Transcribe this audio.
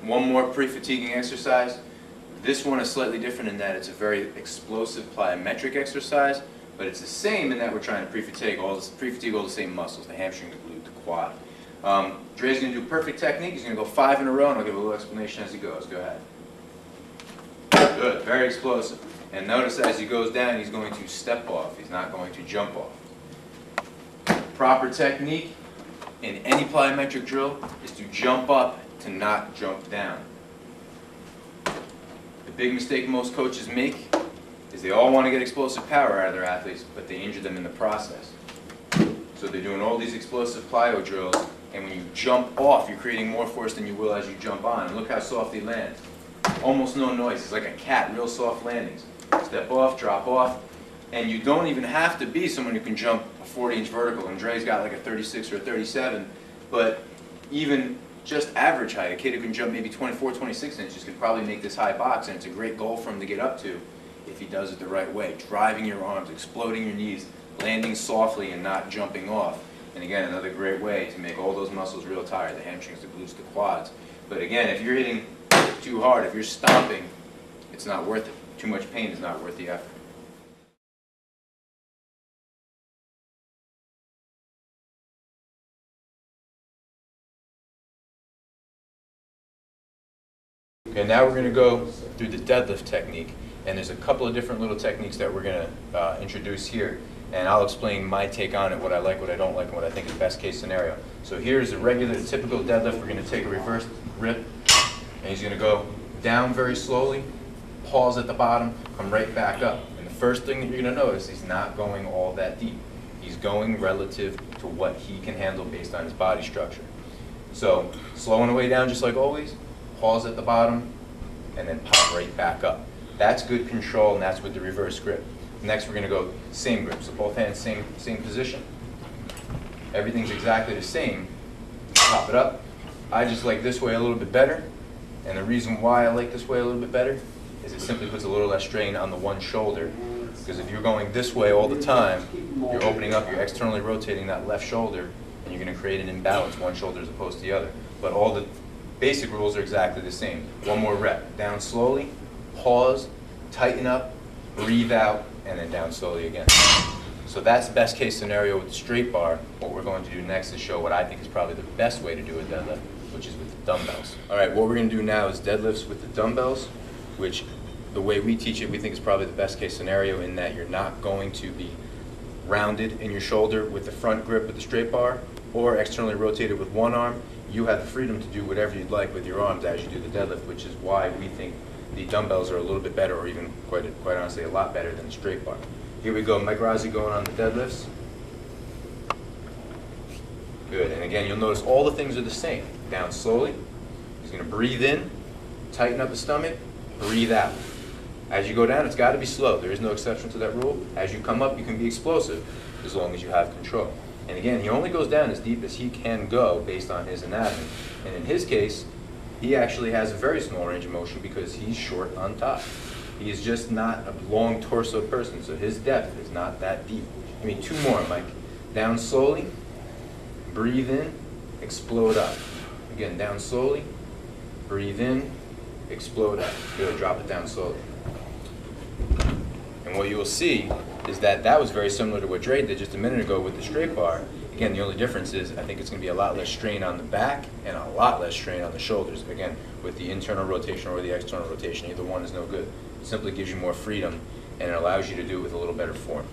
one more pre-fatiguing exercise. This one is slightly different in that it's a very explosive plyometric exercise, but it's the same in that we're trying to pre-fatigue all the same muscles, the hamstring, the glute, the quad. Dre's going to do perfect technique. He's going to go 5 in a row, and I'll give a little explanation as he goes. Go ahead. Good, very explosive. And notice as he goes down, he's going to step off. He's not going to jump off. Proper technique in any plyometric drill is to jump up, to not jump down. The big mistake most coaches make is they all want to get explosive power out of their athletes, but they injure them in the process. So they're doing all these explosive plyo drills, and when you jump off, you're creating more force than you will as you jump on. And look how soft he lands. Almost no noise. It's like a cat, real soft landings. Step off, drop off, and you don't even have to be someone who can jump a 40-inch vertical. And Dre's got like a 36 or a 37, but even just average height, a kid who can jump maybe 24, 26 inches could probably make this high box, and it's a great goal for him to get up to if he does it the right way. Driving your arms, exploding your knees, landing softly and not jumping off. And again, another great way to make all those muscles real tired, the hamstrings, the glutes, the quads. But again, if you're hitting too hard, if you're stomping, it's not worth it. Too much pain is not worth the effort. Okay, now we're going to go through the deadlift technique, and there's a couple of different little techniques that we're going to introduce here, and I'll explain my take on it, what I like, what I don't like, and what I think is best case scenario. So here's a regular, typical deadlift. We're going to take a reverse rip, and he's going to go down very slowly, pause at the bottom, come right back up. And the first thing that you're going to notice, he's not going all that deep. He's going relative to what he can handle based on his body structure. So slowing the way down just like always, pause at the bottom, and then pop right back up. That's good control, and that's with the reverse grip. Next, we're going to go same grip. So both hands, same position. Everything's exactly the same. Pop it up. I just like this way a little bit better, and the reason why I like this way a little bit better is it simply puts a little less strain on the one shoulder, because if you're going this way all the time, you're opening up, you're externally rotating that left shoulder, and you're going to create an imbalance, one shoulder as opposed to the other. But all the basic rules are exactly the same. One more rep. Down slowly, pause, tighten up, breathe out, and then down slowly again. So that's best case scenario with the straight bar. What we're going to do next is show what I think is probably the best way to do a deadlift, which is with the dumbbells. All right, what we're going to do now is deadlifts with the dumbbells, which the way we teach it, we think is probably the best case scenario in that you're not going to be rounded in your shoulder with the front grip with the straight bar or externally rotated with one arm. You have the freedom to do whatever you'd like with your arms as you do the deadlift, which is why we think the dumbbells are a little bit better, or even quite honestly a lot better than the straight bar. Here we go, Mike Rossi going on the deadlifts. Good, and again, you'll notice all the things are the same. Down slowly, he's going to breathe in, tighten up the stomach, breathe out. As you go down, it's got to be slow. There is no exception to that rule. As you come up, you can be explosive as long as you have control. And again, he only goes down as deep as he can go based on his anatomy. And in his case, he actually has a very small range of motion because he's short on top. He is just not a long torso person, so his depth is not that deep. Give me 2 more, Mike. Down slowly, breathe in, explode up. Again, down slowly, breathe in, explode up. Good, drop it down slowly. And what you will see is that that was very similar to what Dre did just a minute ago with the straight bar. Again, the only difference is I think it's going to be a lot less strain on the back and a lot less strain on the shoulders. Again, with the internal rotation or the external rotation, either one is no good. It simply gives you more freedom, and it allows you to do it with a little better form.